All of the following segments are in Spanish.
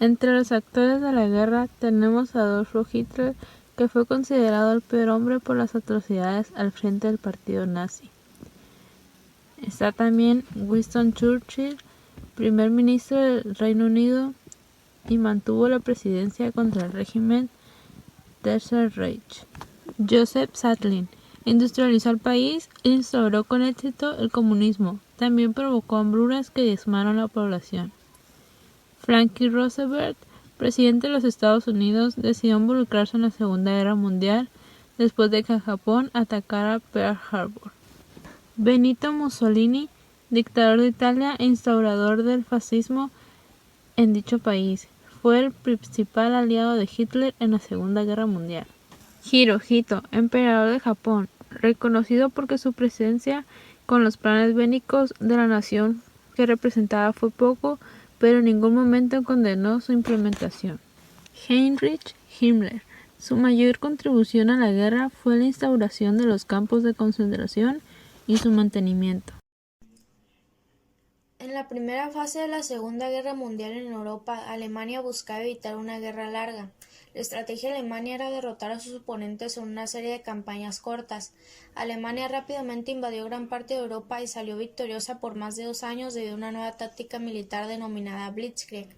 Entre los actores de la guerra tenemos a Adolf Hitler, que fue considerado el peor hombre por las atrocidades al frente del partido nazi. Está también Winston Churchill, primer ministro del Reino Unido, y mantuvo la presidencia contra el régimen Tercer Reich. Joseph Stalin industrializó el país e instauró con éxito el comunismo. También provocó hambrunas que diezmaron la población. Franklin Roosevelt, presidente de los Estados Unidos, decidió involucrarse en la Segunda Guerra Mundial después de que Japón atacara Pearl Harbor. Benito Mussolini, dictador de Italia e instaurador del fascismo en dicho país, fue el principal aliado de Hitler en la Segunda Guerra Mundial. Hirohito, emperador de Japón, reconocido porque su presencia con los planes bélicos de la nación que representaba fue poco, pero en ningún momento condenó su implementación. Heinrich Himmler, su mayor contribución a la guerra fue la instauración de los campos de concentración y su mantenimiento. En la primera fase de la Segunda Guerra Mundial en Europa, Alemania buscaba evitar una guerra larga. La estrategia de Alemania era derrotar a sus oponentes en una serie de campañas cortas. Alemania rápidamente invadió gran parte de Europa y salió victoriosa por más de 2 años debido a una nueva táctica militar denominada Blitzkrieg.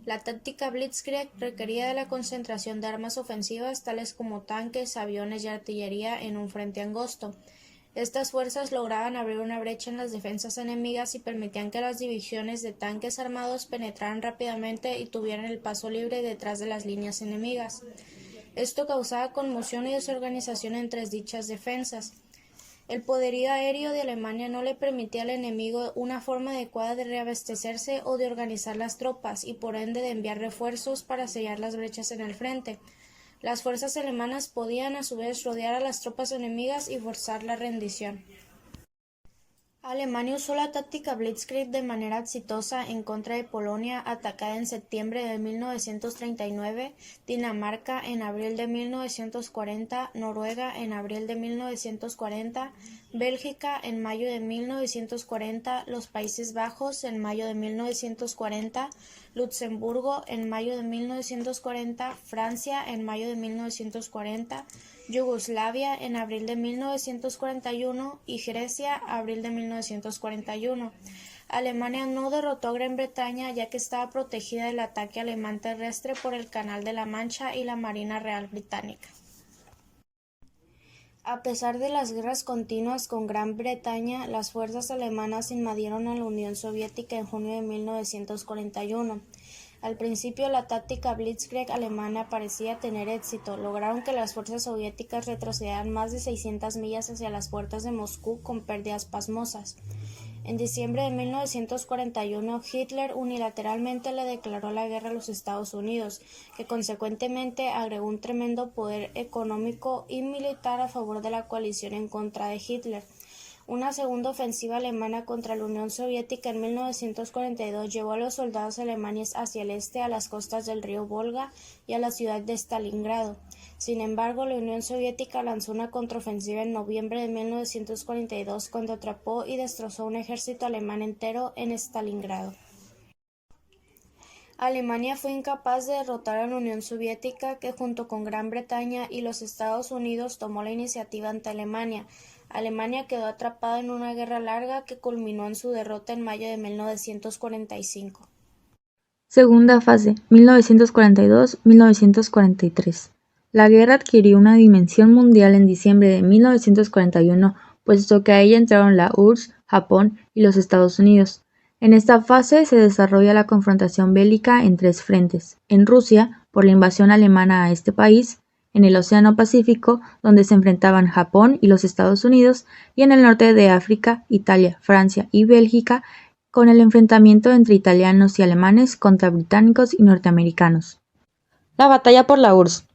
La táctica Blitzkrieg requería de la concentración de armas ofensivas tales como tanques, aviones y artillería en un frente angosto. Estas fuerzas lograban abrir una brecha en las defensas enemigas y permitían que las divisiones de tanques armados penetraran rápidamente y tuvieran el paso libre detrás de las líneas enemigas. Esto causaba conmoción y desorganización entre dichas defensas. El poderío aéreo de Alemania no le permitía al enemigo una forma adecuada de reabastecerse o de organizar las tropas y por ende de enviar refuerzos para sellar las brechas en el frente. Las fuerzas alemanas podían a su vez rodear a las tropas enemigas y forzar la rendición. Alemania usó la táctica Blitzkrieg de manera exitosa en contra de Polonia, atacada en septiembre de 1939, Dinamarca en abril de 1940, Noruega en abril de 1940, Bélgica en mayo de 1940, los Países Bajos en mayo de 1940, Luxemburgo en mayo de 1940, Francia en mayo de 1940, Yugoslavia en abril de 1941 y Grecia abril de 1941. Alemania no derrotó a Gran Bretaña ya que estaba protegida del ataque alemán terrestre por el Canal de la Mancha y la Marina Real Británica. A pesar de las guerras continuas con Gran Bretaña, las fuerzas alemanas invadieron a la Unión Soviética en junio de 1941. Al principio, la táctica Blitzkrieg alemana parecía tener éxito. Lograron que las fuerzas soviéticas retrocedieran más de 600 millas hacia las puertas de Moscú con pérdidas pasmosas. En diciembre de 1941, Hitler unilateralmente le declaró la guerra a los Estados Unidos, que consecuentemente agregó un tremendo poder económico y militar a favor de la coalición en contra de Hitler. Una segunda ofensiva alemana contra la Unión Soviética en 1942 llevó a los soldados alemanes hacia el este a las costas del río Volga y a la ciudad de Stalingrado. Sin embargo, la Unión Soviética lanzó una contraofensiva en noviembre de 1942 cuando atrapó y destrozó un ejército alemán entero en Stalingrado. Alemania fue incapaz de derrotar a la Unión Soviética, que junto con Gran Bretaña y los Estados Unidos tomó la iniciativa ante Alemania. Alemania quedó atrapada en una guerra larga que culminó en su derrota en mayo de 1945. Segunda fase, 1942-1943. La guerra adquirió una dimensión mundial en diciembre de 1941, puesto que a ella entraron la URSS, Japón y los Estados Unidos. En esta fase se desarrolla la confrontación bélica en 3 frentes: en Rusia, por la invasión alemana a este país; en el Océano Pacífico, donde se enfrentaban Japón y los Estados Unidos; y en el norte de África, Italia, Francia y Bélgica, con el enfrentamiento entre italianos y alemanes contra británicos y norteamericanos. La batalla por la URSS.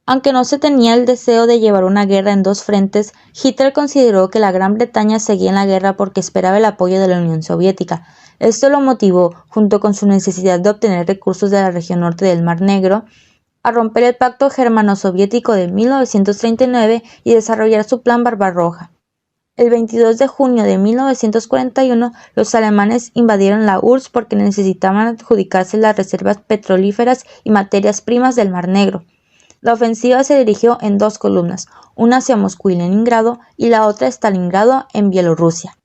Aunque no se tenía el deseo de llevar una guerra en 2 frentes, Hitler consideró que la Gran Bretaña seguía en la guerra porque esperaba el apoyo de la Unión Soviética. Esto lo motivó, junto con su necesidad de obtener recursos de la región norte del Mar Negro, a romper el pacto germano-soviético de 1939 y desarrollar su Plan Barbarroja. El 22 de junio de 1941, los alemanes invadieron la URSS porque necesitaban adjudicarse las reservas petrolíferas y materias primas del Mar Negro. La ofensiva se dirigió en dos columnas, una hacia Moscú y Leningrado y la otra a Stalingrado en Bielorrusia.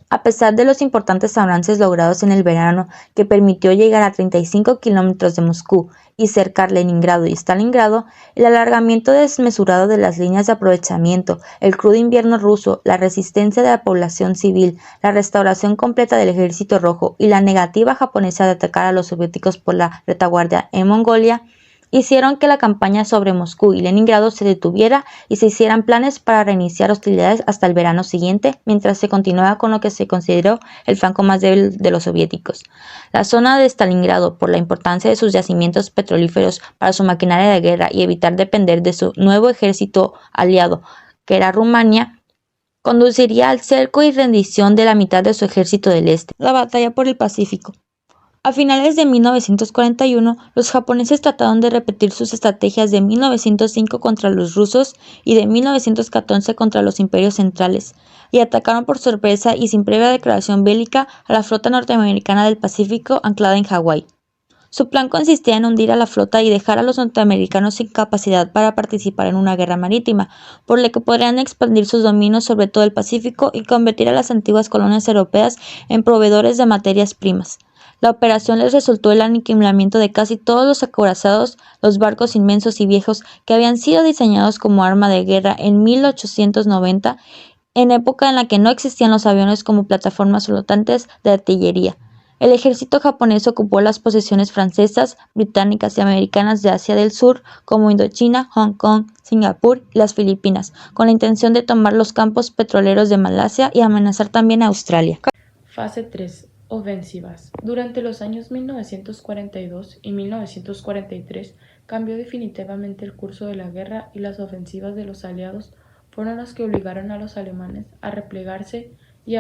A pesar de los importantes avances logrados en el verano, que permitió llegar a 35 kilómetros de Moscú y cercar Leningrado y Stalingrado, el alargamiento desmesurado de las líneas de aprovechamiento, el crudo invierno ruso, la resistencia de la población civil, la restauración completa del Ejército Rojo y la negativa japonesa de atacar a los soviéticos por la retaguardia en Mongolia, hicieron que la campaña sobre Moscú y Leningrado se detuviera y se hicieran planes para reiniciar hostilidades hasta el verano siguiente, mientras se continuaba con lo que se consideró el flanco más débil de los soviéticos. La zona de Stalingrado, por la importancia de sus yacimientos petrolíferos para su maquinaria de guerra y evitar depender de su nuevo ejército aliado, que era Rumania, conduciría al cerco y rendición de la mitad de su ejército del este. La batalla por el Pacífico. A finales de 1941, los japoneses trataron de repetir sus estrategias de 1905 contra los rusos y de 1914 contra los imperios centrales, y atacaron por sorpresa y sin previa declaración bélica a la flota norteamericana del Pacífico anclada en Hawái. Su plan consistía en hundir a la flota y dejar a los norteamericanos sin capacidad para participar en una guerra marítima, por lo que podrían expandir sus dominios sobre todo el Pacífico y convertir a las antiguas colonias europeas en proveedores de materias primas. La operación les resultó el aniquilamiento de casi todos los acorazados, los barcos inmensos y viejos que habían sido diseñados como arma de guerra en 1890, en época en la que no existían los aviones como plataformas flotantes de artillería. El ejército japonés ocupó las posesiones francesas, británicas y americanas de Asia del Sur, como Indochina, Hong Kong, Singapur y las Filipinas, con la intención de tomar los campos petroleros de Malasia y amenazar también a Australia. Fase 3. Ofensivas. Durante los años 1942 y 1943 cambió definitivamente el curso de la guerra y las ofensivas de los aliados fueron las que obligaron a los alemanes a replegarse y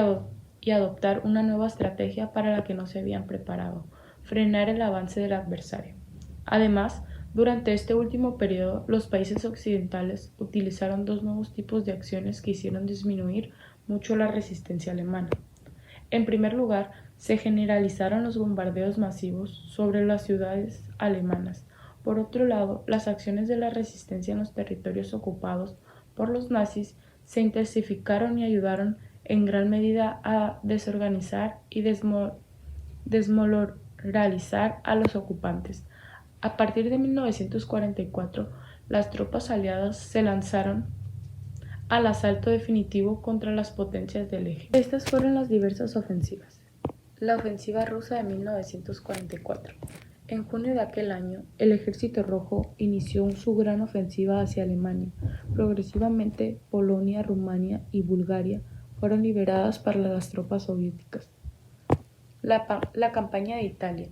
adoptar una nueva estrategia para la que no se habían preparado: frenar el avance del adversario. Además, durante este último periodo, los países occidentales utilizaron dos nuevos tipos de acciones que hicieron disminuir mucho la resistencia alemana. En primer lugar, se generalizaron los bombardeos masivos sobre las ciudades alemanas. Por otro lado, las acciones de la resistencia en los territorios ocupados por los nazis se intensificaron y ayudaron en gran medida a desorganizar y desmoralizar a los ocupantes. A partir de 1944, las tropas aliadas se lanzaron al asalto definitivo contra las potencias del eje. Estas fueron las diversas ofensivas. La ofensiva rusa de 1944. En junio de aquel año, el Ejército Rojo inició su gran ofensiva hacia Alemania. Progresivamente, Polonia, Rumania y Bulgaria fueron liberadas para las tropas soviéticas. La campaña de Italia.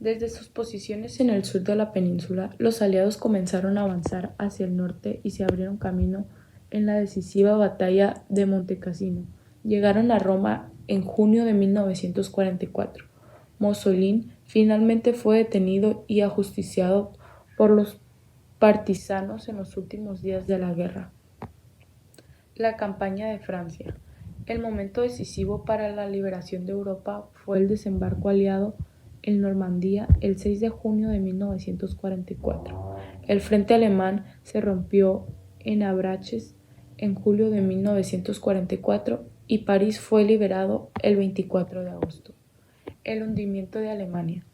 Desde sus posiciones en el sur de la península, los aliados comenzaron a avanzar hacia el norte y se abrieron camino en la decisiva batalla de Montecassino. Llegaron a Roma en junio de 1944. Mussolini finalmente fue detenido y ajusticiado por los partisanos en los últimos días de la guerra. La campaña de Francia. El momento decisivo para la liberación de Europa fue el desembarco aliado en Normandía el 6 de junio de 1944. El frente alemán se rompió en Abraches en julio de 1944 y París fue liberado el 24 de agosto. El hundimiento de Alemania.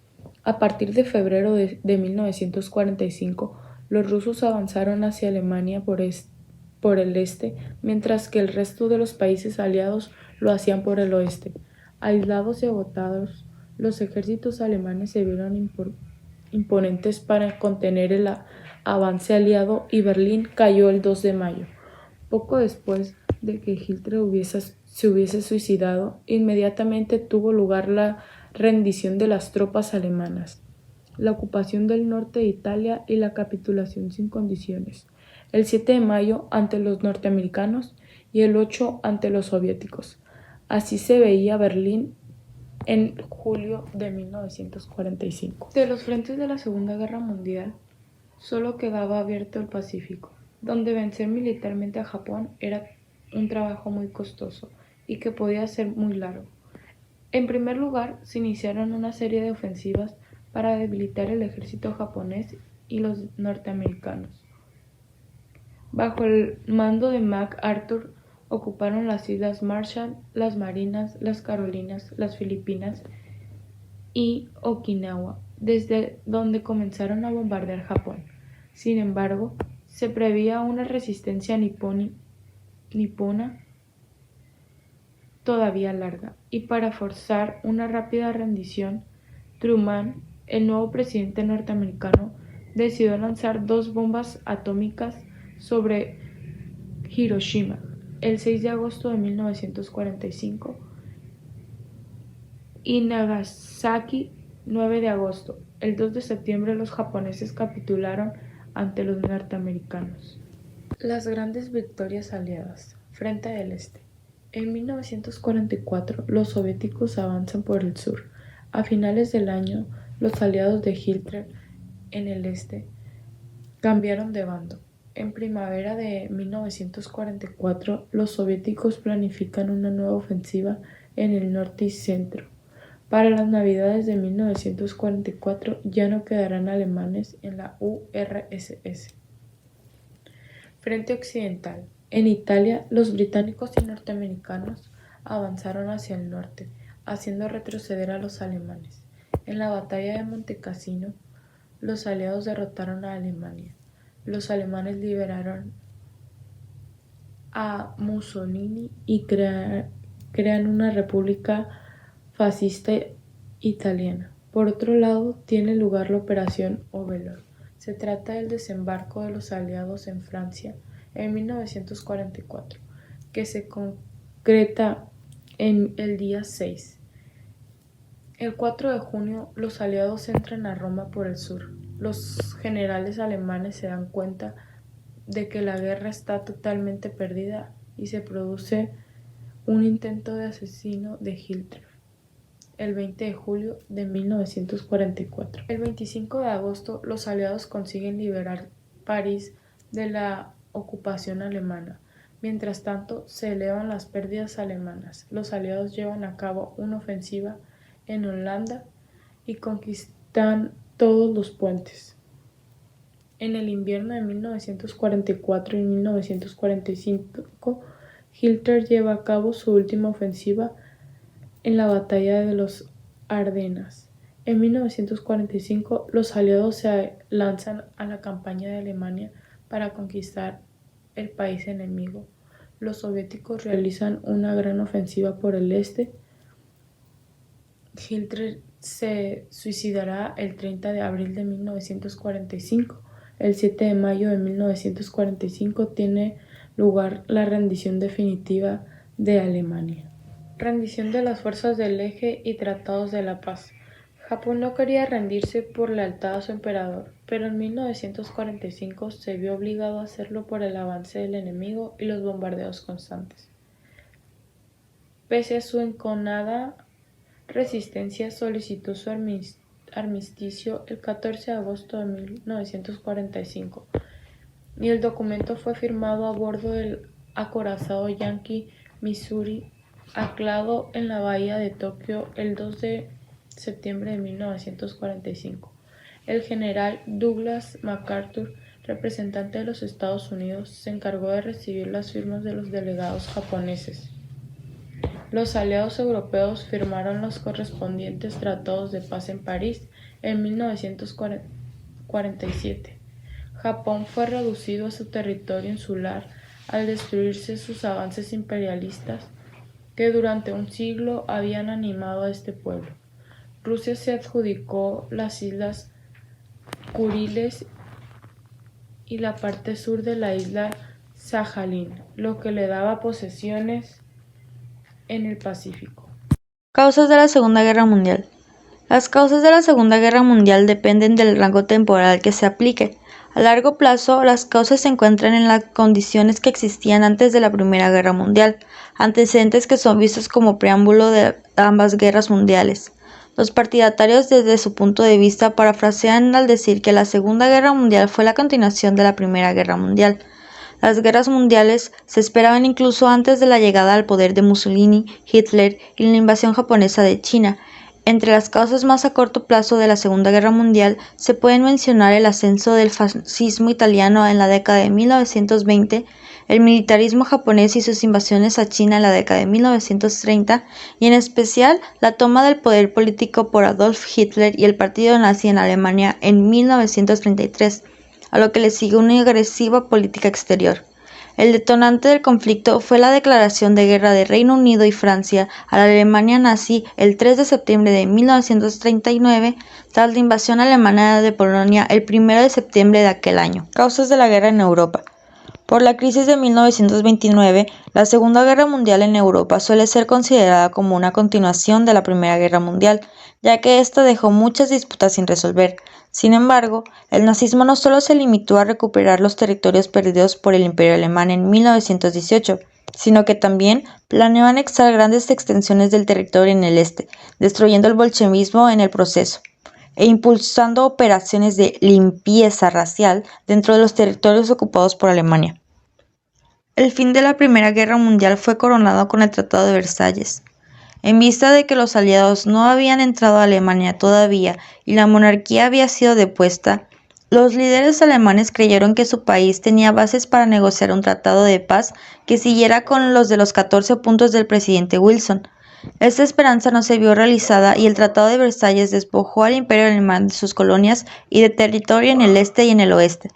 A partir de febrero de 1945, los rusos avanzaron hacia Alemania por el este, mientras que el resto de los países aliados lo hacían por el oeste. Aislados y agotados, los ejércitos alemanes se vieron imponentes para contener el avance aliado y Berlín cayó el 2 de mayo. Poco después de que Hitler se hubiese suicidado, inmediatamente tuvo lugar la rendición de las tropas alemanas, la ocupación del norte de Italia y la capitulación sin condiciones. El 7 de mayo ante los norteamericanos y el 8 ante los soviéticos. Así se veía Berlín en julio de 1945. De los frentes de la Segunda Guerra Mundial, solo quedaba abierto el Pacífico, donde vencer militarmente a Japón era un trabajo muy costoso y que podía ser muy largo. En primer lugar, se iniciaron una serie de ofensivas para debilitar el ejército japonés y los norteamericanos. Bajo el mando de MacArthur, ocuparon las Islas Marshall, las Marianas, las Carolinas, las Filipinas y Okinawa, desde donde comenzaron a bombardear Japón. Sin embargo, se preveía una resistencia nipona todavía larga, y para forzar una rápida rendición, Truman, el nuevo presidente norteamericano, decidió lanzar 2 bombas atómicas sobre Hiroshima el 6 de agosto de 1945 y Nagasaki 9 de agosto. El 2 de septiembre los japoneses capitularon ante los norteamericanos. Las grandes victorias aliadas frente al este. En 1944 los soviéticos avanzan por el sur. A finales del año, los aliados de Hitler en el este cambiaron de bando. En primavera de 1944, los soviéticos planifican una nueva ofensiva en el norte y centro. Para las Navidades de 1944 ya no quedarán alemanes en la URSS. Frente occidental. En Italia, los británicos y norteamericanos avanzaron hacia el norte, haciendo retroceder a los alemanes. En la batalla de Monte Cassino, los aliados derrotaron a Alemania. Los alemanes liberaron a Mussolini y crean una república fascista italiana. Por otro lado, tiene lugar la Operación Overlord. Se trata del desembarco de los aliados en Francia en 1944, que se concreta en el día 6. El 4 de junio, los aliados entran a Roma por el sur. Los generales alemanes se dan cuenta de que la guerra está totalmente perdida y se produce un intento de asesino de Hitler el 20 de julio de 1944. El 25 de agosto, los aliados consiguen liberar París de la ocupación alemana. Mientras tanto, se elevan las pérdidas alemanas. Los aliados llevan a cabo una ofensiva en Holanda y conquistan todos los puentes. En el invierno de 1944 y 1945, Hitler lleva a cabo su última ofensiva en la batalla de los Ardenas. En 1945, los aliados se lanzan a la campaña de Alemania para conquistar el país enemigo. Los soviéticos realizan una gran ofensiva por el este. Hitler se suicidará el 30 de abril de 1945. El 7 de mayo de 1945 tiene lugar la rendición definitiva de Alemania. Rendición de las fuerzas del eje y tratados de la paz. Japón no quería rendirse por lealtad a su emperador, pero en 1945 se vio obligado a hacerlo por el avance del enemigo y los bombardeos constantes. Pese a su enconada resistencia, solicitó su armisticio el 14 de agosto de 1945 y el documento fue firmado a bordo del acorazado Yankee Missouri, anclado en la bahía de Tokio el 2 de septiembre de 1945. El general Douglas MacArthur, representante de los Estados Unidos, se encargó de recibir las firmas de los delegados japoneses. Los aliados europeos firmaron los correspondientes tratados de paz en París en 1947. Japón fue reducido a su territorio insular al destruirse sus avances imperialistas que durante un siglo habían animado a este pueblo. Rusia se adjudicó las islas Kuriles y la parte sur de la isla Sajalín, lo que le daba posesiones en el Pacífico. Causas de la Segunda Guerra Mundial. Las causas de la Segunda Guerra Mundial dependen del rango temporal que se aplique. A largo plazo, las causas se encuentran en las condiciones que existían antes de la Primera Guerra Mundial, antecedentes que son vistos como preámbulo de ambas guerras mundiales. Los partidatarios, desde su punto de vista, parafrasean al decir que la Segunda Guerra Mundial fue la continuación de la Primera Guerra Mundial. Las guerras mundiales se esperaban incluso antes de la llegada al poder de Mussolini, Hitler y la invasión japonesa de China. Entre las causas más a corto plazo de la Segunda Guerra Mundial se pueden mencionar el ascenso del fascismo italiano en la década de 1920, el militarismo japonés y sus invasiones a China en la década de 1930, y en especial la toma del poder político por Adolf Hitler y el partido nazi en Alemania en 1933, a lo que le sigue una agresiva política exterior. El detonante del conflicto fue la declaración de guerra de Reino Unido y Francia a la Alemania nazi el 3 de septiembre de 1939, tras la invasión alemana de Polonia el 1 de septiembre de aquel año. Causas de la guerra en Europa. Por la crisis de 1929, la Segunda Guerra Mundial en Europa suele ser considerada como una continuación de la Primera Guerra Mundial, ya que ésta dejó muchas disputas sin resolver. Sin embargo, el nazismo no solo se limitó a recuperar los territorios perdidos por el Imperio Alemán en 1918, sino que también planeó anexar grandes extensiones del territorio en el este, destruyendo el bolchevismo en el proceso, e impulsando operaciones de limpieza racial dentro de los territorios ocupados por Alemania. El fin de la Primera Guerra Mundial fue coronado con el Tratado de Versalles. En vista de que los aliados no habían entrado a Alemania todavía y la monarquía había sido depuesta, los líderes alemanes creyeron que su país tenía bases para negociar un tratado de paz que siguiera con los de los 14 puntos del presidente Wilson. Esta esperanza no se vio realizada y el Tratado de Versalles despojó al Imperio Alemán de sus colonias y de territorio en el este y en el oeste.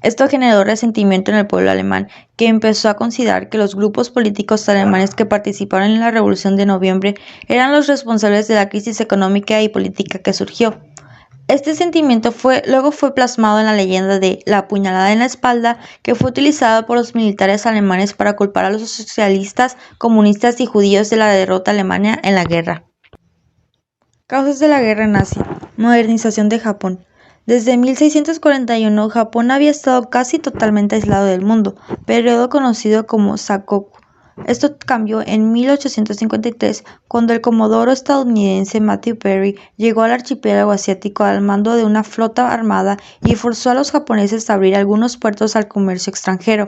Esto generó resentimiento en el pueblo alemán, que empezó a considerar que los grupos políticos alemanes que participaron en la Revolución de Noviembre eran los responsables de la crisis económica y política que surgió. Este sentimiento luego fue plasmado en la leyenda de la puñalada en la espalda, que fue utilizada por los militares alemanes para culpar a los socialistas, comunistas y judíos de la derrota alemana en la guerra. Causas de la guerra nazi. Modernización de Japón. Desde 1641, Japón había estado casi totalmente aislado del mundo, periodo conocido como Sakoku. Esto cambió en 1853, cuando el comodoro estadounidense Matthew Perry llegó al archipiélago asiático al mando de una flota armada y forzó a los japoneses a abrir algunos puertos al comercio extranjero.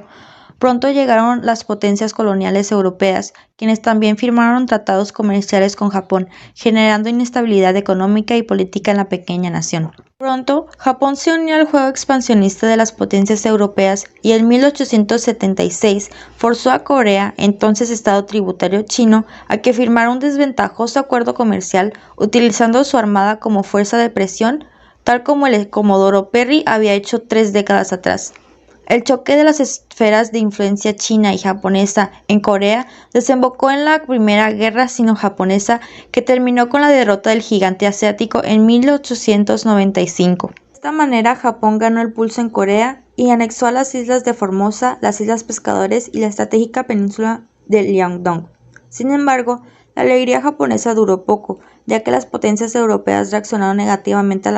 Pronto llegaron las potencias coloniales europeas, quienes también firmaron tratados comerciales con Japón, generando inestabilidad económica y política en la pequeña nación. Pronto, Japón se unió al juego expansionista de las potencias europeas y en 1876 forzó a Corea, entonces estado tributario chino, a que firmara un desventajoso acuerdo comercial utilizando su armada como fuerza de presión, tal como el comodoro Perry había hecho 3 décadas atrás. El choque de las esferas de influencia china y japonesa en Corea desembocó en la Primera Guerra Sino-Japonesa, que terminó con la derrota del gigante asiático en 1895. De esta manera, Japón ganó el pulso en Corea y anexó a las islas de Formosa, las Islas Pescadores y la estratégica península de Liaodong. Sin embargo, la alegría japonesa duró poco, ya que las potencias europeas reaccionaron negativamente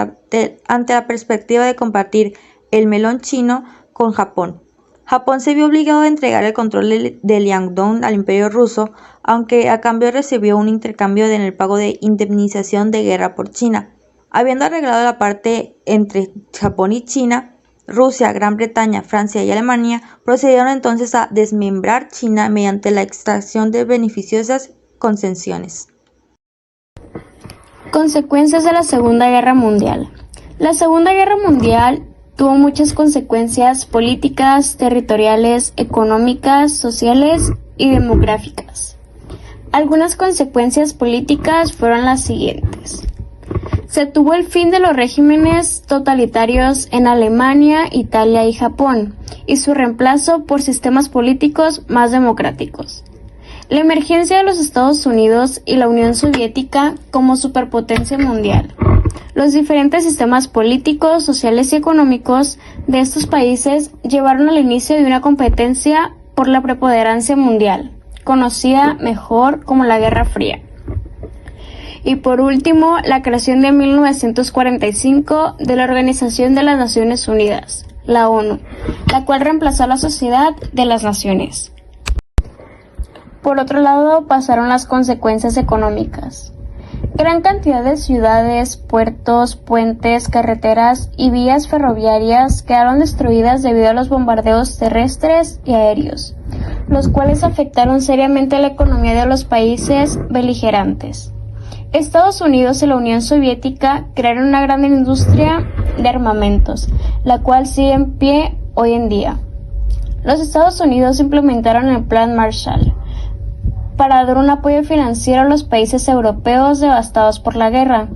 ante la perspectiva de compartir el melón chino con Japón. Japón se vio obligado a entregar el control de Liaodong al Imperio ruso, aunque a cambio recibió un intercambio en el pago de indemnización de guerra por China. Habiendo arreglado la parte entre Japón y China, Rusia, Gran Bretaña, Francia y Alemania procedieron entonces a desmembrar China mediante la extracción de beneficiosas concesiones. Consecuencias de la Segunda Guerra Mundial. La Segunda Guerra Mundial tuvo muchas consecuencias políticas, territoriales, económicas, sociales y demográficas. Algunas consecuencias políticas fueron las siguientes. Se tuvo el fin de los regímenes totalitarios en Alemania, Italia y Japón, y su reemplazo por sistemas políticos más democráticos. La emergencia de los Estados Unidos y la Unión Soviética como superpotencia mundial. Los diferentes sistemas políticos, sociales y económicos de estos países llevaron al inicio de una competencia por la preponderancia mundial, conocida mejor como la Guerra Fría. Y por último, la creación de 1945 de la Organización de las Naciones Unidas, la ONU, la cual reemplazó a la Sociedad de las Naciones. Por otro lado, pasaron las consecuencias económicas. Gran cantidad de ciudades, puertos, puentes, carreteras y vías ferroviarias quedaron destruidas debido a los bombardeos terrestres y aéreos, los cuales afectaron seriamente la economía de los países beligerantes. Estados Unidos y la Unión Soviética crearon una gran industria de armamentos, la cual sigue en pie hoy en día. Los Estados Unidos implementaron el Plan Marshall para dar un apoyo financiero a los países europeos devastados por la guerra.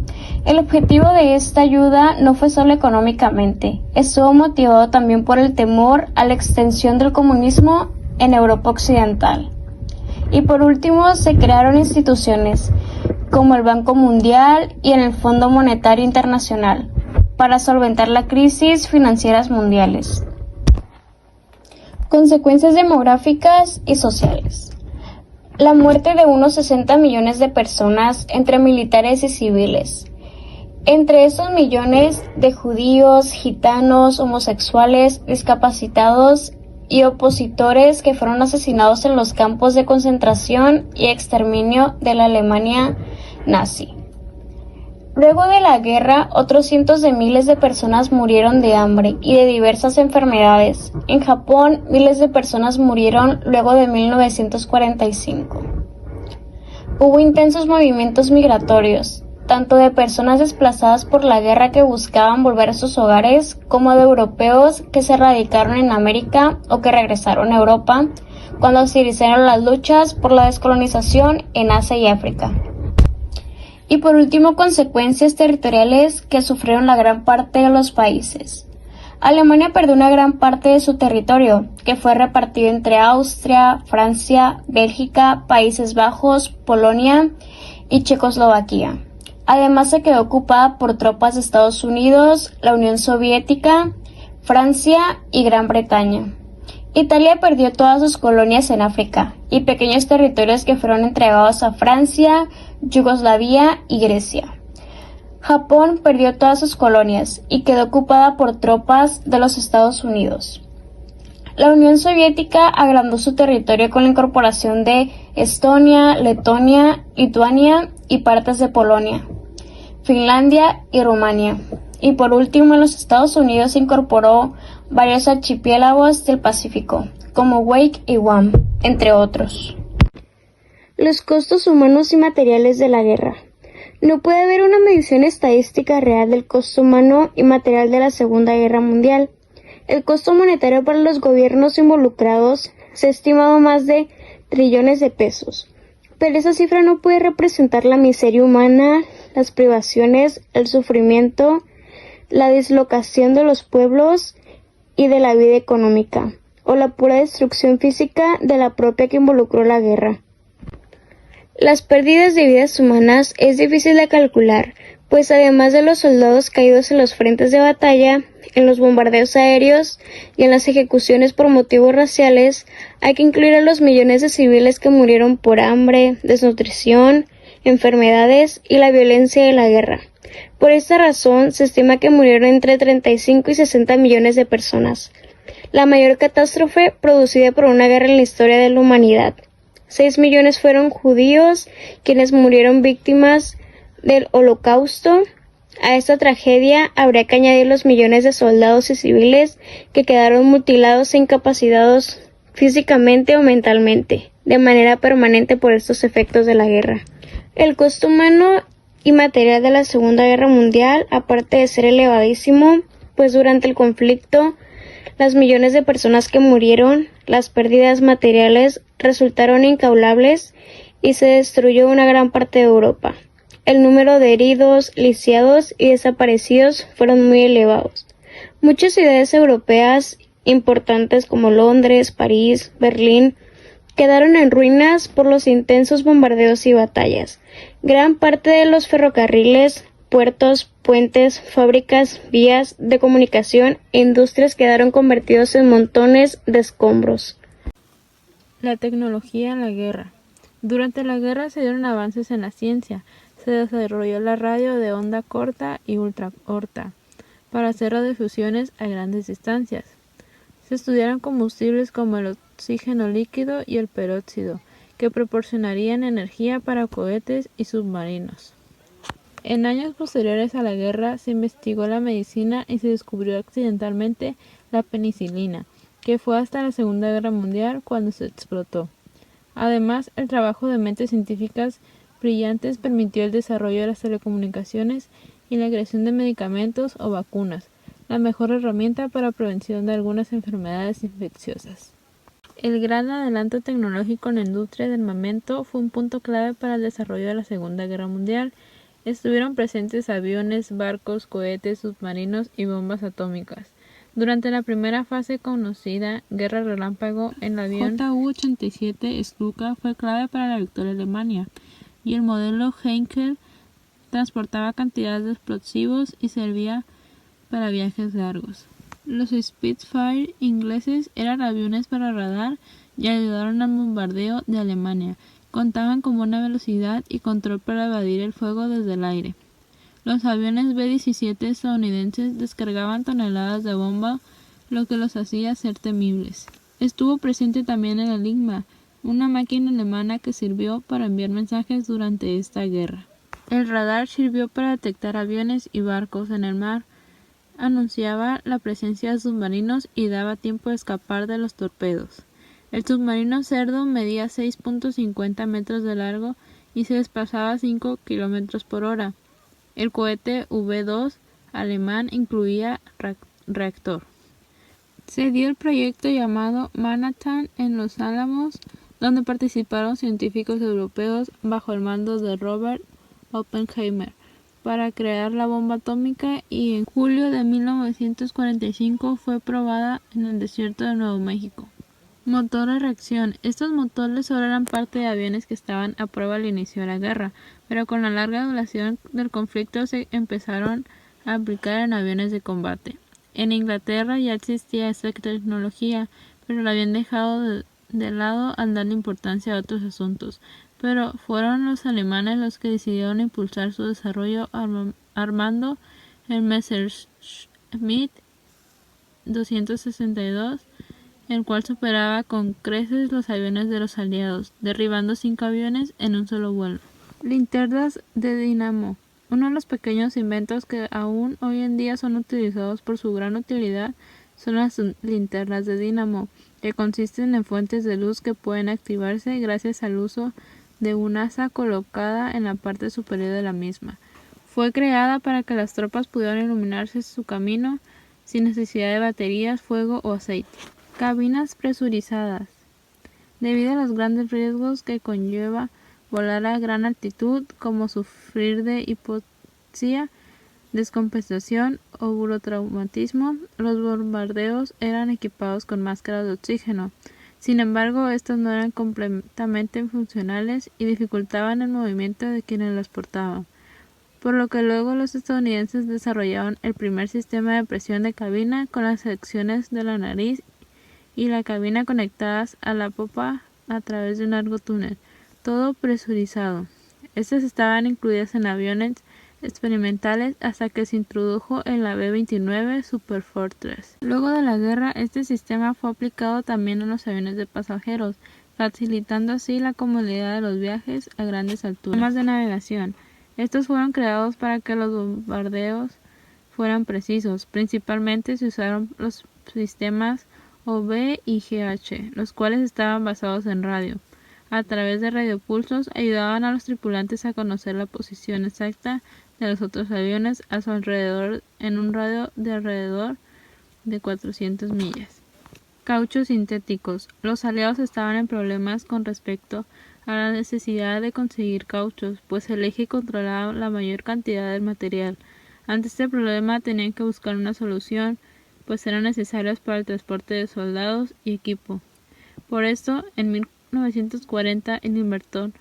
El objetivo de esta ayuda no fue solo económicamente, estuvo motivado también por el temor a la extensión del comunismo en Europa Occidental. Y por último, se crearon instituciones como el Banco Mundial y el Fondo Monetario Internacional para solventar las crisis financieras mundiales. Consecuencias demográficas y sociales. La muerte de unos 60 millones de personas entre militares y civiles. Entre esos millones de judíos, gitanos, homosexuales, discapacitados y opositores que fueron asesinados en los campos de concentración y exterminio de la Alemania nazi. Luego de la guerra, otros cientos de miles de personas murieron de hambre y de diversas enfermedades. En Japón, miles de personas murieron luego de 1945. Hubo intensos movimientos migratorios, tanto de personas desplazadas por la guerra que buscaban volver a sus hogares, como de europeos que se radicaron en América o que regresaron a Europa cuando se iniciaron las luchas por la descolonización en Asia y África. Y por último, consecuencias territoriales que sufrieron la gran parte de los países. Alemania perdió una gran parte de su territorio, que fue repartido entre Austria, Francia, Bélgica, Países Bajos, Polonia y Checoslovaquia. Además, se quedó ocupada por tropas de Estados Unidos, la Unión Soviética, Francia y Gran Bretaña. Italia perdió todas sus colonias en África y pequeños territorios que fueron entregados a Francia, Yugoslavia y Grecia. Japón perdió todas sus colonias y quedó ocupada por tropas de los Estados Unidos. La Unión Soviética agrandó su territorio con la incorporación de Estonia, Letonia, Lituania y partes de Polonia, Finlandia y Rumania. Y por último, en los Estados Unidos se incorporó varios archipiélagos del Pacífico, como Wake y Guam, entre otros. Los costos humanos y materiales de la guerra. No puede haber una medición estadística real del costo humano y material de la Segunda Guerra Mundial. El costo monetario para los gobiernos involucrados se ha estimado más de trillones de pesos, pero esa cifra no puede representar la miseria humana, las privaciones, el sufrimiento, la dislocación de los pueblos y de la vida económica, o la pura destrucción física de la propia que involucró la guerra. Las pérdidas de vidas humanas es difícil de calcular, pues además de los soldados caídos en los frentes de batalla, en los bombardeos aéreos y en las ejecuciones por motivos raciales, hay que incluir a los millones de civiles que murieron por hambre, desnutrición, enfermedades y la violencia de la guerra. Por esta razón, se estima que murieron entre 35 y 60 millones de personas, la mayor catástrofe producida por una guerra en la historia de la humanidad. 6 millones fueron judíos, quienes murieron víctimas del Holocausto. A esta tragedia habría que añadir los millones de soldados y civiles que quedaron mutilados e incapacitados físicamente o mentalmente, de manera permanente por estos efectos de la guerra. El costo humano y material de la Segunda Guerra Mundial, aparte de ser elevadísimo, pues durante el conflicto, las millones de personas que murieron, las pérdidas materiales resultaron incalculables y se destruyó una gran parte de Europa. El número de heridos, lisiados y desaparecidos fueron muy elevados. Muchas ciudades europeas importantes como Londres, París, Berlín, quedaron en ruinas por los intensos bombardeos y batallas. Gran parte de los ferrocarriles, puertos, puentes, fábricas, vías de comunicación e industrias quedaron convertidos en montones de escombros. La tecnología en la guerra. Durante la guerra se dieron avances en la ciencia. Se desarrolló la radio de onda corta y ultracorta para hacer radiodifusiones a grandes distancias. Se estudiaron combustibles como el oxígeno líquido y el peróxido, que proporcionarían energía para cohetes y submarinos. En años posteriores a la guerra se investigó la medicina y se descubrió accidentalmente la penicilina, que fue hasta la Segunda Guerra Mundial cuando se explotó. Además, el trabajo de mentes científicas brillantes permitió el desarrollo de las telecomunicaciones y la creación de medicamentos o vacunas, la mejor herramienta para prevención de algunas enfermedades infecciosas. El gran adelanto tecnológico en la industria del armamento fue un punto clave para el desarrollo de la Segunda Guerra Mundial. Estuvieron presentes aviones, barcos, cohetes, submarinos y bombas atómicas. Durante la primera fase conocida, Guerra Relámpago, el avión Ju-87 Stuka fue clave para la victoria de Alemania, y el modelo Heinkel transportaba cantidades de explosivos y servía para viajes largos. Los Spitfire ingleses eran aviones para radar y ayudaron al bombardeo de Alemania. Contaban con buena velocidad y control para evadir el fuego desde el aire. Los aviones B-17 estadounidenses descargaban toneladas de bomba, lo que los hacía ser temibles. Estuvo presente también el Enigma, una máquina alemana que sirvió para enviar mensajes durante esta guerra. El radar sirvió para detectar aviones y barcos en el mar, anunciaba la presencia de submarinos y daba tiempo de escapar de los torpedos. El submarino Cerdo medía 6.50 metros de largo y se desplazaba a 5 km por hora. El cohete V-2 alemán incluía reactor. Se dio el proyecto llamado Manhattan en Los Álamos, donde participaron científicos europeos bajo el mando de Robert Oppenheimer para crear la bomba atómica, y en julio de 1945 fue probada en el desierto de Nuevo México. Motor de reacción. Estos motores solo eran parte de aviones que estaban a prueba al inicio de la guerra, pero con la larga duración del conflicto se empezaron a aplicar en aviones de combate. En Inglaterra ya existía esta tecnología, pero la habían dejado de lado al darle importancia a otros asuntos. Pero fueron los alemanes los que decidieron impulsar su desarrollo armando el Messerschmitt 262, el cual superaba con creces los aviones de los aliados, derribando 5 aviones en un solo vuelo. Linternas de dínamo. Uno de los pequeños inventos que aún hoy en día son utilizados por su gran utilidad son las linternas de dínamo, que consisten en fuentes de luz que pueden activarse gracias al uso de un asa colocada en la parte superior de la misma. Fue creada para que las tropas pudieran iluminarse su camino sin necesidad de baterías, fuego o aceite. Cabinas presurizadas. Debido a los grandes riesgos que conlleva volar a gran altitud, como sufrir de hipoxia, descompensación o urotraumatismo, los bombarderos eran equipados con máscaras de oxígeno. Sin embargo, estas no eran completamente funcionales y dificultaban el movimiento de quienes las portaban, por lo que luego los estadounidenses desarrollaron el primer sistema de presión de cabina con las secciones de la nariz y la cabina conectadas a la popa a través de un largo túnel, todo presurizado. Estas estaban incluidas en aviones experimentales hasta que se introdujo en la B-29 Superfortress. Luego de la guerra, este sistema fue aplicado también en los aviones de pasajeros, facilitando así la comodidad de los viajes a grandes alturas. Sistemas de navegación. Estos fueron creados para que los bombardeos fueran precisos. Principalmente se usaron los sistemas OB y GH, los cuales estaban basados en radio. A través de radiopulsos ayudaban a los tripulantes a conocer la posición exacta de los otros aviones a su alrededor en un radio de alrededor de 400 millas. Cauchos sintéticos. Los aliados estaban en problemas con respecto a la necesidad de conseguir cauchos, pues el eje controlaba la mayor cantidad del material. Ante este problema tenían que buscar una solución, pues eran necesarios para el transporte de soldados y equipo. Por esto, en 1940, el inventor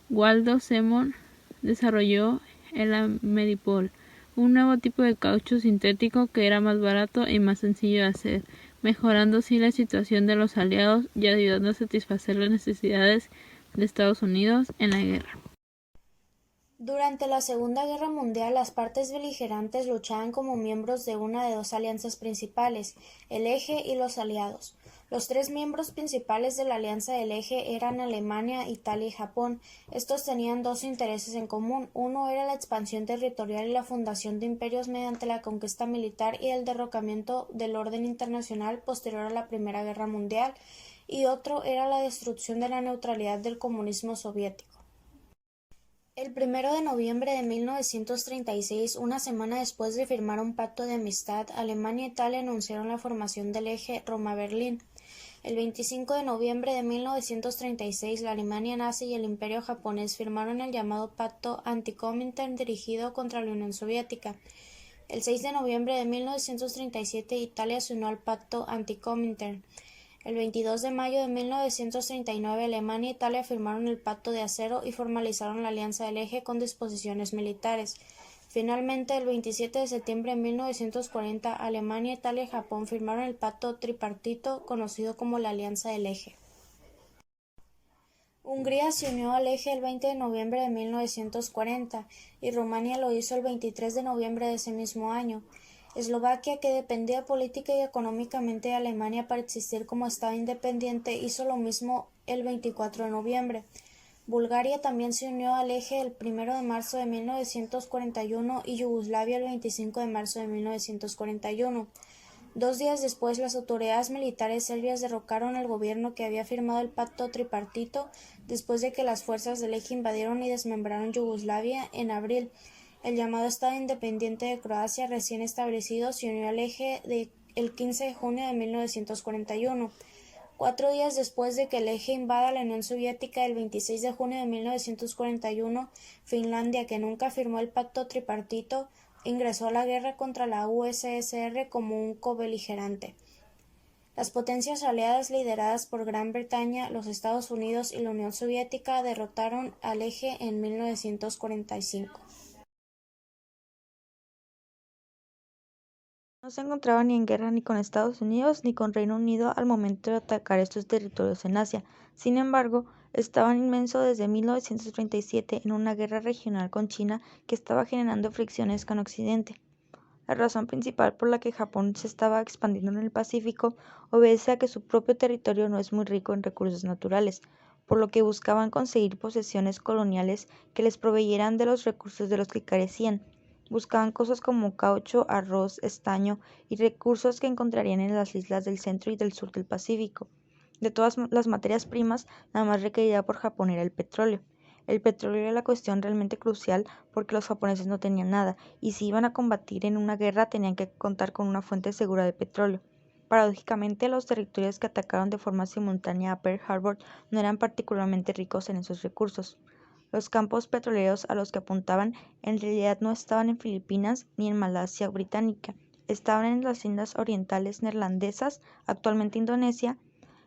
Waldo Semon desarrolló el Medipol, un nuevo tipo de caucho sintético que era más barato y más sencillo de hacer, mejorando así la situación de los aliados y ayudando a satisfacer las necesidades de Estados Unidos en la guerra. Durante la Segunda Guerra Mundial, las partes beligerantes luchaban como miembros de una de dos alianzas principales, el Eje y los Aliados. Los tres miembros principales de la Alianza del Eje eran Alemania, Italia y Japón. Estos tenían dos intereses en común. Uno era la expansión territorial y la fundación de imperios mediante la conquista militar y el derrocamiento del orden internacional posterior a la Primera Guerra Mundial, y otro era la destrucción de la neutralidad del comunismo soviético. El 1 de noviembre de 1936, una semana después de firmar un pacto de amistad, Alemania e Italia anunciaron la formación del eje Roma-Berlín. El 25 de noviembre de 1936, la Alemania nazi y el Imperio japonés firmaron el llamado Pacto Anti-Comintern dirigido contra la Unión Soviética. El 6 de noviembre de 1937, Italia se unió al Pacto Anti-Comintern. El 22 de mayo de 1939, Alemania e Italia firmaron el Pacto de Acero y formalizaron la Alianza del Eje con disposiciones militares. Finalmente, el 27 de septiembre de 1940, Alemania, Italia y Japón firmaron el Pacto Tripartito, conocido como la Alianza del Eje. Hungría se unió al Eje el 20 de noviembre de 1940 y Rumania lo hizo el 23 de noviembre de ese mismo año. Eslovaquia, que dependía política y económicamente de Alemania para existir como Estado independiente, hizo lo mismo el 24 de noviembre. Bulgaria también se unió al Eje el 1 de marzo de 1941 y Yugoslavia el 25 de marzo de 1941. 2 días después, las autoridades militares serbias derrocaron al gobierno que había firmado el Pacto Tripartito después de que las fuerzas del Eje invadieron y desmembraron Yugoslavia en abril. El llamado Estado Independiente de Croacia, recién establecido, se unió al Eje el 15 de junio de 1941. 4 días después de que el Eje invada la Unión Soviética, el 26 de junio de 1941, Finlandia, que nunca firmó el Pacto Tripartito, ingresó a la guerra contra la USSR como un cobeligerante. Las potencias aliadas lideradas por Gran Bretaña, los Estados Unidos y la Unión Soviética derrotaron al Eje en 1945. No se encontraba ni en guerra ni con Estados Unidos ni con Reino Unido al momento de atacar estos territorios en Asia. Sin embargo, estaban inmenso desde 1937 en una guerra regional con China que estaba generando fricciones con Occidente. La razón principal por la que Japón se estaba expandiendo en el Pacífico obedece a que su propio territorio no es muy rico en recursos naturales, por lo que buscaban conseguir posesiones coloniales que les proveyeran de los recursos de los que carecían. Buscaban cosas como caucho, arroz, estaño y recursos que encontrarían en las islas del centro y del sur del Pacífico. De todas las materias primas, la más requerida por Japón era el petróleo. El petróleo era la cuestión realmente crucial porque los japoneses no tenían nada y si iban a combatir en una guerra tenían que contar con una fuente segura de petróleo. Paradójicamente, los territorios que atacaron de forma simultánea a Pearl Harbor no eran particularmente ricos en esos recursos. Los campos petroleros a los que apuntaban en realidad no estaban en Filipinas ni en Malasia británica, estaban en las islas orientales neerlandesas, actualmente Indonesia.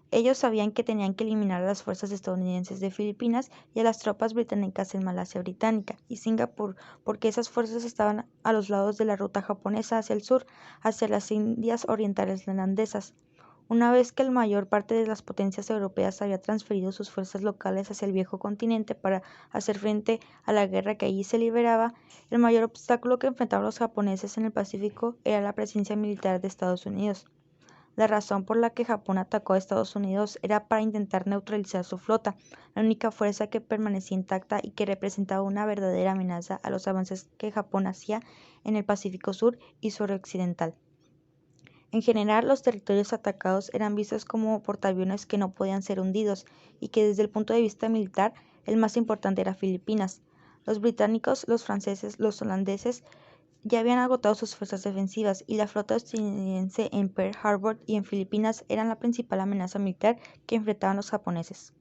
Ellos sabían que tenían que eliminar a las fuerzas estadounidenses de Filipinas y a las tropas británicas en Malasia británica y Singapur, porque esas fuerzas estaban a los lados de la ruta japonesa hacia el sur, hacia las Indias orientales neerlandesas. Una vez que la mayor parte de las potencias europeas había transferido sus fuerzas locales hacia el viejo continente para hacer frente a la guerra que allí se liberaba, el mayor obstáculo que enfrentaban los japoneses en el Pacífico era la presencia militar de Estados Unidos. La razón por la que Japón atacó a Estados Unidos era para intentar neutralizar su flota, la única fuerza que permanecía intacta y que representaba una verdadera amenaza a los avances que Japón hacía en el Pacífico Sur y suroccidental. En general, los territorios atacados eran vistos como portaaviones que no podían ser hundidos y que desde el punto de vista militar el más importante era Filipinas. Los británicos, los franceses, los holandeses ya habían agotado sus fuerzas defensivas y la flota estadounidense en Pearl Harbor y en Filipinas eran la principal amenaza militar que enfrentaban los japoneses.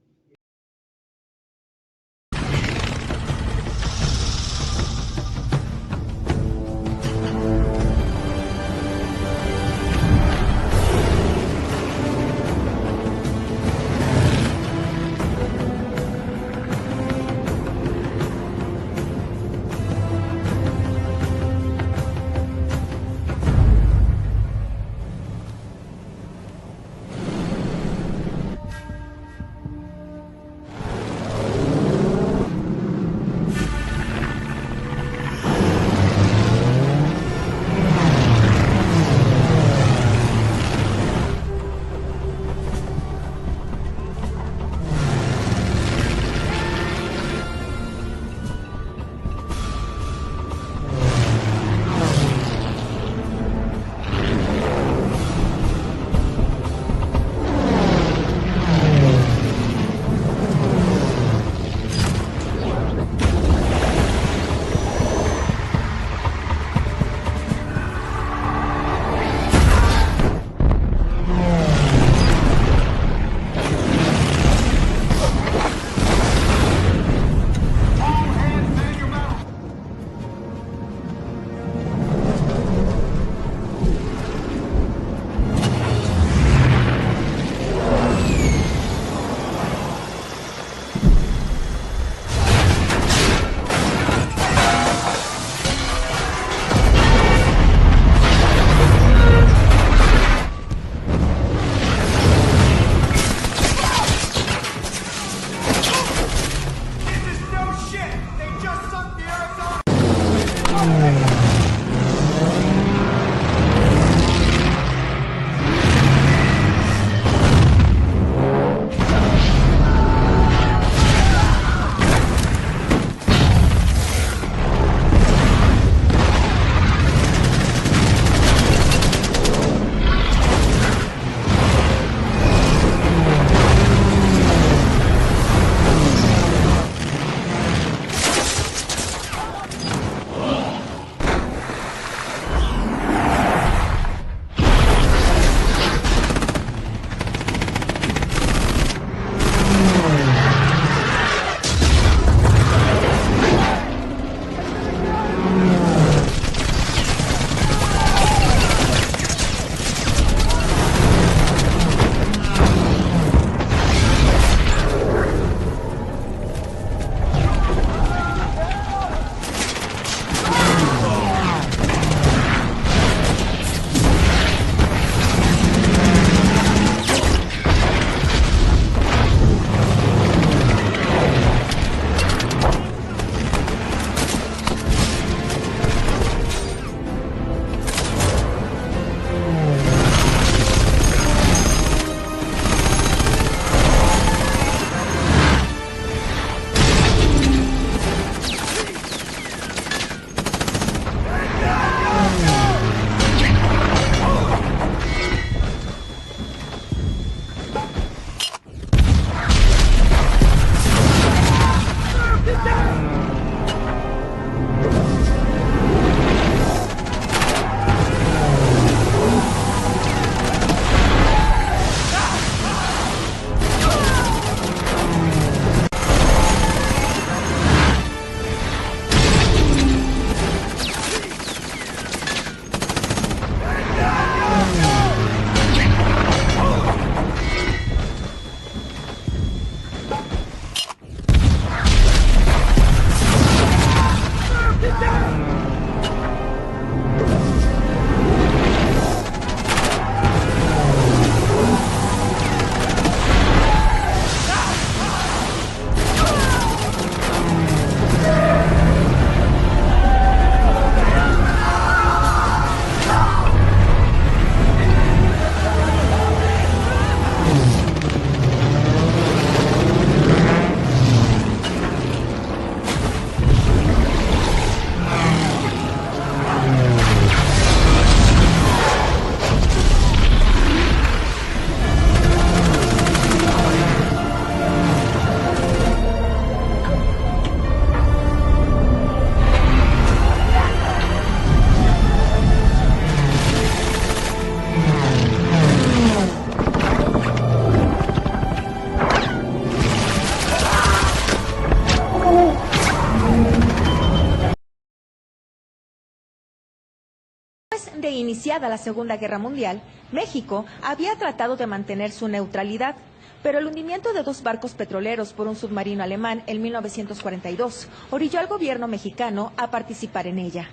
que iniciada la Segunda Guerra Mundial, México había tratado de mantener su neutralidad, pero el hundimiento de 2 barcos petroleros por un submarino alemán en 1942 orilló al gobierno mexicano a participar en ella.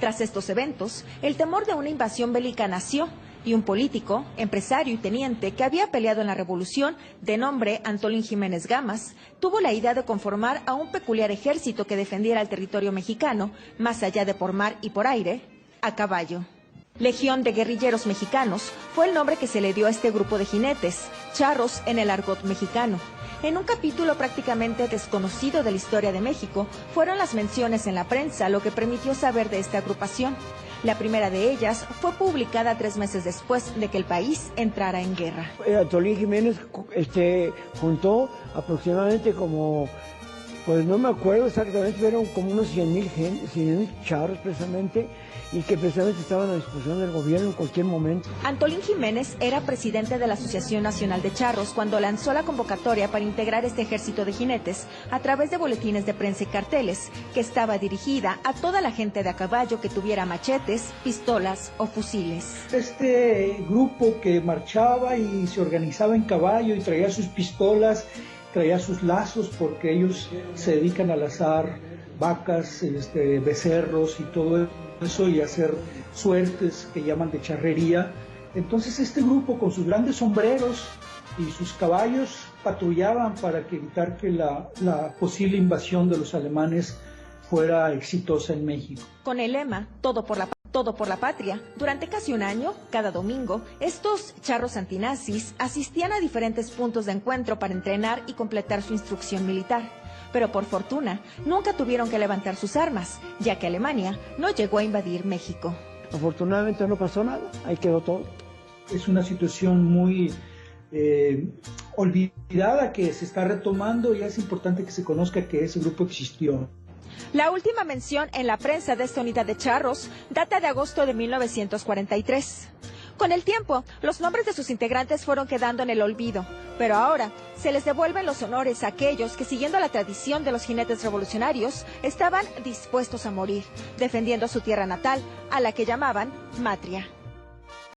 Tras estos eventos, el temor de una invasión bélica nació, y un político, empresario y teniente que había peleado en la Revolución, de nombre Antolín Jiménez Gamas, tuvo la idea de conformar a un peculiar ejército que defendiera el territorio mexicano, más allá de por mar y por aire, a caballo. Legión de Guerrilleros Mexicanos fue el nombre que se le dio a este grupo de jinetes, charros en el argot mexicano. En un capítulo prácticamente desconocido de la historia de México, fueron las menciones en la prensa lo que permitió saber de esta agrupación. La primera de ellas fue publicada 3 meses después de que el país entrara en guerra. Antolín Jiménez juntó aproximadamente como, pues no me acuerdo exactamente, pero como unos 100,000 charros precisamente, y que precisamente estaban a disposición del gobierno en cualquier momento. Antolín Jiménez era presidente de la Asociación Nacional de Charros cuando lanzó la convocatoria para integrar este ejército de jinetes a través de boletines de prensa y carteles, que estaba dirigida a toda la gente de a caballo que tuviera machetes, pistolas o fusiles. Este grupo que marchaba y se organizaba en caballo y traía sus pistolas, traía sus lazos, porque ellos se dedican a lazar vacas, becerros y todo eso, y hacer suertes que llaman de charrería. Entonces este grupo con sus grandes sombreros y sus caballos patrullaban para evitar que la posible invasión de los alemanes fuera exitosa en México. Con el lema Todo por la patria, durante casi un año, cada domingo, estos charros antinazis asistían a diferentes puntos de encuentro para entrenar y completar su instrucción militar. Pero por fortuna, nunca tuvieron que levantar sus armas, ya que Alemania no llegó a invadir México. Afortunadamente no pasó nada, ahí quedó todo. Es una situación muy olvidada que se está retomando, y es importante que se conozca que ese grupo existió. La última mención en la prensa de esta unidad de charros data de agosto de 1943. Con el tiempo, los nombres de sus integrantes fueron quedando en el olvido, pero ahora se les devuelven los honores a aquellos que, siguiendo la tradición de los jinetes revolucionarios, estaban dispuestos a morir, defendiendo su tierra natal, a la que llamaban Matria.